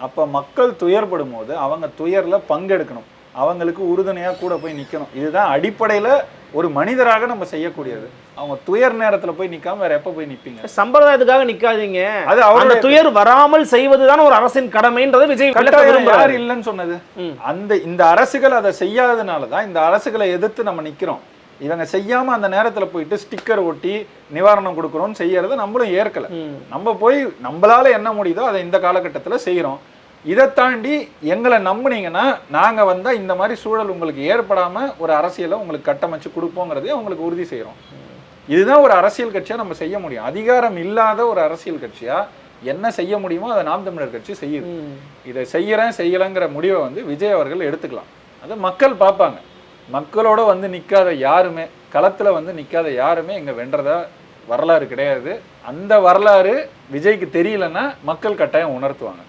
அப்போ மக்கள் துயர்படும் போது அவங்க துயரில் பங்கெடுக்கணும், அவங்களுக்கு உறுதுணையாக கூட போய் நிற்கணும். இதுதான் அடிப்படையில் ஒரு மனிதராக நம்ம செய்யக்கூடியது. அவங்க துயர் நேரத்தில் போய் நிற்காம வேற எப்போ போய் நிற்பீங்க? சம்பிரதாயத்துக்காக நிற்காதீங்க, அது அந்த துயர் வராமல் செய்வதுதான் ஒரு அரசின் கடமைன்றதை விஜய் யார் இல்லைன்னு சொன்னது? இந்த அரசுகள் அதை செய்யாததுனால தான் இந்த அரசுகளை எதிர்த்து நம்ம நிற்கிறோம். இவங்க செய்யாம அந்த நேரத்தில் போயிட்டு ஸ்டிக்கர் ஒட்டி நிவாரணம் கொடுக்குறோம்னு செய்யறத நம்மளும் ஏற்கலை. நம்ம போய் நம்மளால என்ன முடியுதோ அதை இந்த காலகட்டத்தில் செய்கிறோம். இதை தாண்டி எங்களை நம்புனீங்கன்னா நாங்கள் வந்தால் இந்த மாதிரி சூழல் உங்களுக்கு ஏற்படாமல் ஒரு அரசியலை உங்களுக்கு கட்டமைச்சு கொடுப்போங்கிறதையும் அவங்களுக்கு உறுதி செய்கிறோம். இதுதான் ஒரு அரசியல் கட்சியாக நம்ம செய்ய முடியும். அதிகாரம் இல்லாத ஒரு அரசியல் கட்சியாக என்ன செய்ய முடியுமோ அதை நாம் தமிழர் கட்சி செய்யுது. இதை செய்யலைங்கிற முடிவை விஜய் அவர்கள் எடுத்துக்கலாம். அதை மக்கள் பார்ப்பாங்க. மக்களோட நிற்காத யாருமே, களத்தில் நிற்காத யாருமே இங்கே வென்றதா வரலாறு கிடையாது. அந்த வரலாறு விஜய்க்கு தெரியலன்னா மக்கள் கட்டாயம் உணர்த்துவாங்க.